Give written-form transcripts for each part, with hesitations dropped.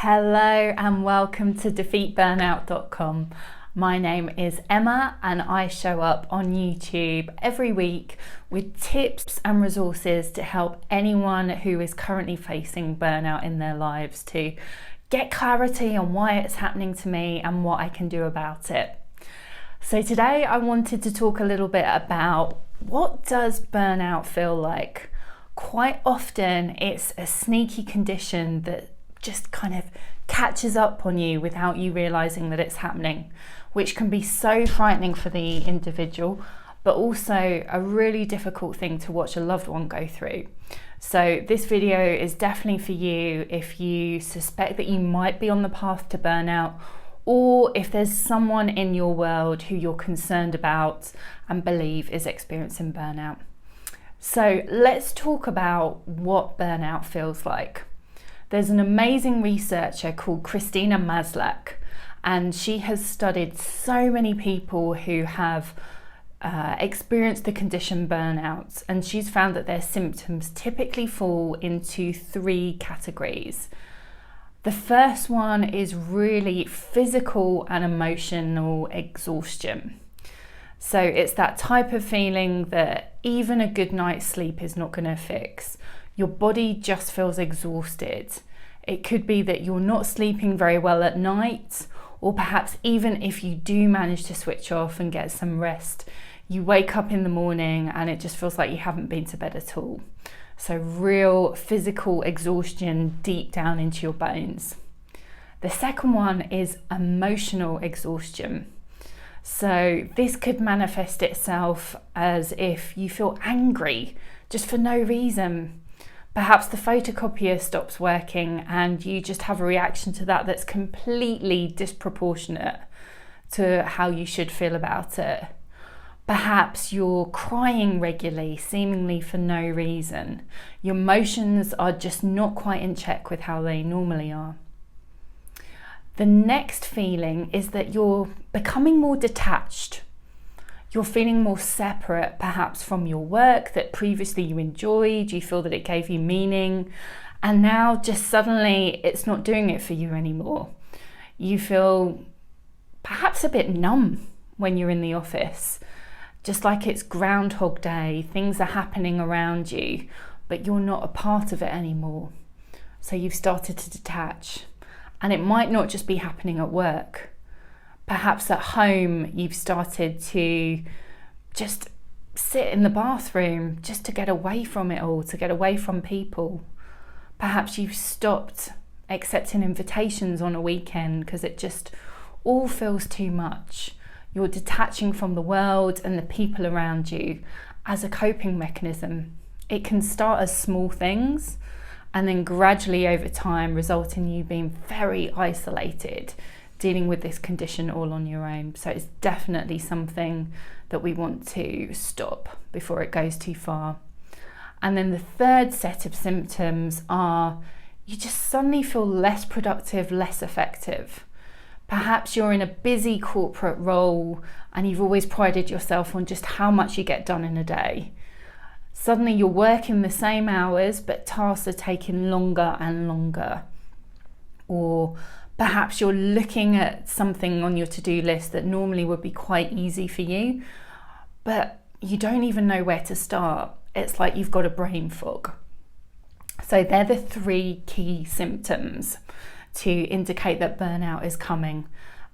Hello and welcome to defeatburnout.com. My name is Emma and I show up on YouTube every week with tips and resources to help anyone who is currently facing burnout in their lives to get clarity on why it's happening to me and what I can do about it. So today I wanted to talk a little bit about what does burnout feel like. Quite often it's a sneaky condition that just kind of catches up on you without you realizing that it's happening, which can be so frightening for the individual, but also a really difficult thing to watch a loved one go through. So this video is definitely for you if you suspect that you might be on the path to burnout, or if there's someone in your world who you're concerned about and believe is experiencing burnout. So let's talk about what burnout feels like. There's an amazing researcher called Christina Maslach, and she has studied so many people who have experienced the condition burnout, and she's found that their symptoms typically fall into three categories. The first one is really physical and emotional exhaustion. So it's that type of feeling that even a good night's sleep is not going to fix. Your body just feels exhausted. It could be that you're not sleeping very well at night, or perhaps even if you do manage to switch off and get some rest, you wake up in the morning and it just feels like you haven't been to bed at all. So real physical exhaustion deep down into your bones. The second one is emotional exhaustion. So this could manifest itself as if you feel angry just for no reason. Perhaps the photocopier stops working and you just have a reaction to that that's completely disproportionate to how you should feel about it. Perhaps you're crying regularly, seemingly for no reason. Your emotions are just not quite in check with how they normally are. The next feeling is that you're becoming more detached. You're feeling more separate, perhaps from your work that previously you enjoyed, you feel that it gave you meaning, and now just suddenly it's not doing it for you anymore. You feel perhaps a bit numb when you're in the office, just like it's Groundhog Day, things are happening around you, but you're not a part of it anymore. So you've started to detach, and it might not just be happening at work. Perhaps at home you've started to just sit in the bathroom just to get away from it all, to get away from people. Perhaps you've stopped accepting invitations on a weekend because it just all feels too much. You're detaching from the world and the people around you as a coping mechanism. It can start as small things and then gradually over time result in you being very isolated, dealing with this condition all on your own. So it's definitely something that we want to stop before it goes too far. And then the third set of symptoms are you just suddenly feel less productive, less effective. Perhaps you're in a busy corporate role and you've always prided yourself on just how much you get done in a day. Suddenly you're working the same hours, but tasks are taking longer and longer. Or perhaps you're looking at something on your to-do list that normally would be quite easy for you, but you don't even know where to start. It's like you've got a brain fog. So they're the three key symptoms to indicate that burnout is coming,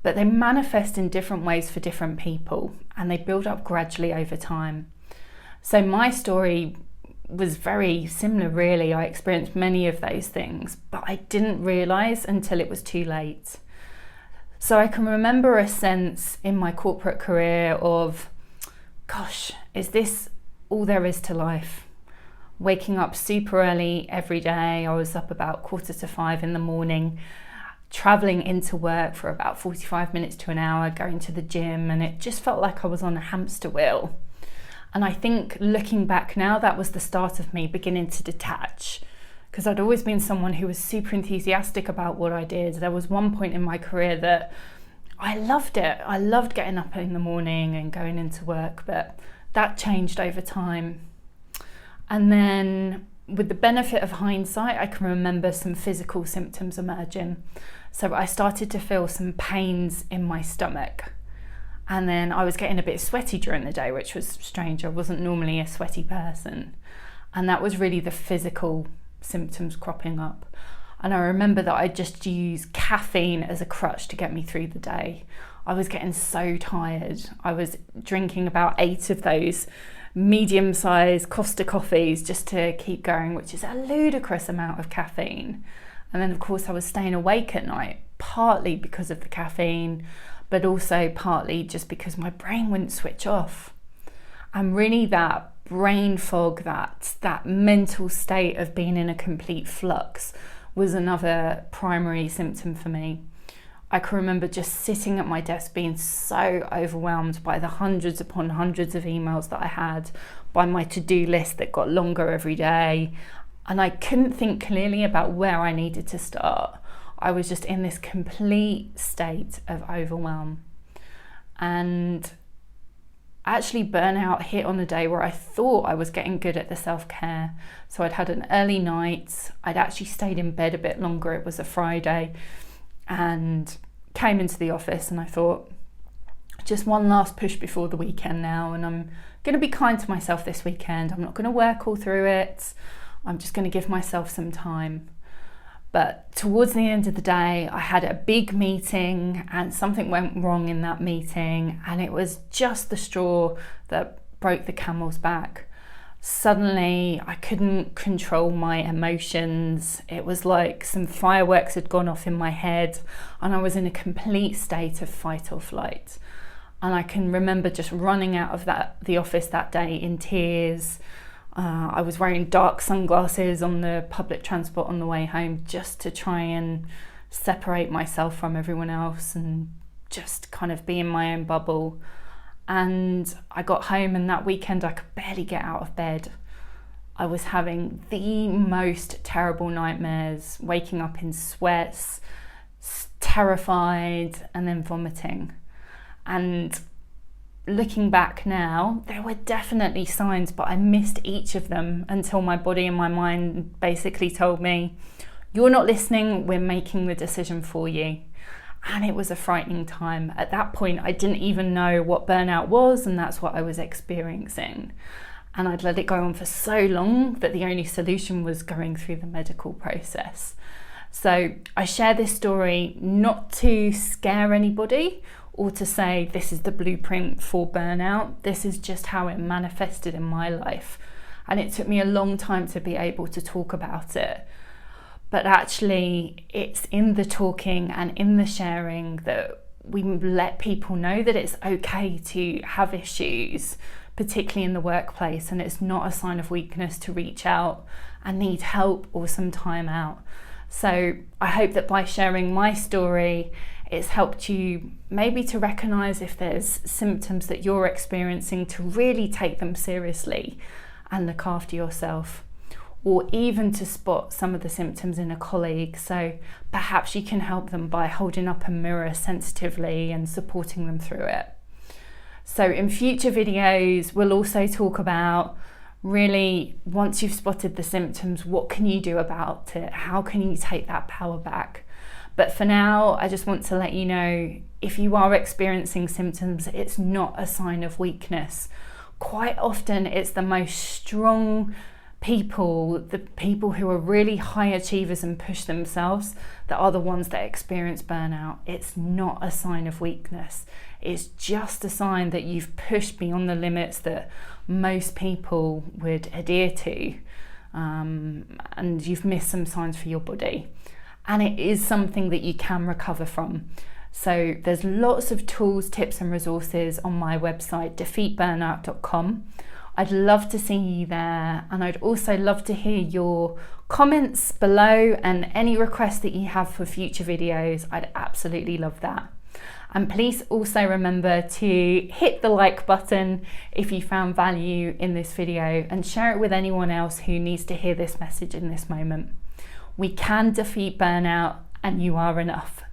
but they manifest in different ways for different people and they build up gradually over time. So my story was very similar really. I experienced many of those things, but I didn't realise until it was too late. So I can remember a sense in my corporate career of, gosh, is this all there is to life? Waking up super early every day. I was up about 4:45 in the morning, travelling into work for about 45 minutes to an hour, going to the gym, and it just felt like I was on a hamster wheel. And I think looking back now, that was the start of me beginning to detach, because I'd always been someone who was super enthusiastic about what I did. There was one point in my career that I loved it. I loved getting up in the morning and going into work, but that changed over time. And then with the benefit of hindsight, I can remember some physical symptoms emerging. So I started to feel some pains in my stomach. And then I was getting a bit sweaty during the day, which was strange. I wasn't normally a sweaty person. And that was really the physical symptoms cropping up. And I remember that I just used caffeine as a crutch to get me through the day. I was getting so tired. I was drinking about 8 of those medium-sized Costa coffees just to keep going, which is a ludicrous amount of caffeine. And then of course I was staying awake at night, partly because of the caffeine, but also partly just because my brain wouldn't switch off. And really that brain fog, that mental state of being in a complete flux was another primary symptom for me. I can remember just sitting at my desk being so overwhelmed by the hundreds upon hundreds of emails that I had, by my to-do list that got longer every day, and I couldn't think clearly about where I needed to start. I was just in this complete state of overwhelm. And actually burnout hit on the day where I thought I was getting good at the self-care. So I'd had an early night, I'd actually stayed in bed a bit longer, it was a Friday, and came into the office and I thought, just one last push before the weekend now, and I'm going to be kind to myself this weekend. I'm not going to work all through it. I'm just going to give myself some time. But towards the end of the day, I had a big meeting and something went wrong in that meeting, and it was just the straw that broke the camel's back. Suddenly, I couldn't control my emotions. It was like some fireworks had gone off in my head, and I was in a complete state of fight or flight. And I can remember just running out of the office that day in tears. I was wearing dark sunglasses on the public transport on the way home just to try and separate myself from everyone else and just kind of be in my own bubble. And I got home, and that weekend I could barely get out of bed. I was having the most terrible nightmares, waking up in sweats, terrified, and then vomiting. And looking back now, there were definitely signs, but I missed each of them until my body and my mind basically told me, you're not listening, we're making the decision for you. And it was a frightening time. At that point, I didn't even know what burnout was, and that's what I was experiencing. And I'd let it go on for so long that the only solution was going through the medical process. So I share this story not to scare anybody or to say this is the blueprint for burnout. This is just how it manifested in my life. And it took me a long time to be able to talk about it. But actually, it's in the talking and in the sharing that we let people know that it's okay to have issues, particularly in the workplace, and it's not a sign of weakness to reach out and need help or some time out. So I hope that by sharing my story, it's helped you maybe to recognize if there's symptoms that you're experiencing, to really take them seriously and look after yourself, or even to spot some of the symptoms in a colleague. So perhaps you can help them by holding up a mirror sensitively and supporting them through it. So in future videos, we'll also talk about really, once you've spotted the symptoms, what can you do about it? How can you take that power back? But for now, I just want to let you know, if you are experiencing symptoms, it's not a sign of weakness. Quite often, it's the most strong people, the people who are really high achievers and push themselves, that are the ones that experience burnout. It's not a sign of weakness. It's just a sign that you've pushed beyond the limits that most people would adhere to, and you've missed some signs for your body. And it is something that you can recover from. So there's lots of tools, tips and resources on my website, defeatburnout.com. I'd love to see you there, and I'd also love to hear your comments below and any requests that you have for future videos. I'd absolutely love that. And please also remember to hit the like button if you found value in this video, and share it with anyone else who needs to hear this message in this moment. We can defeat burnout, and you are enough.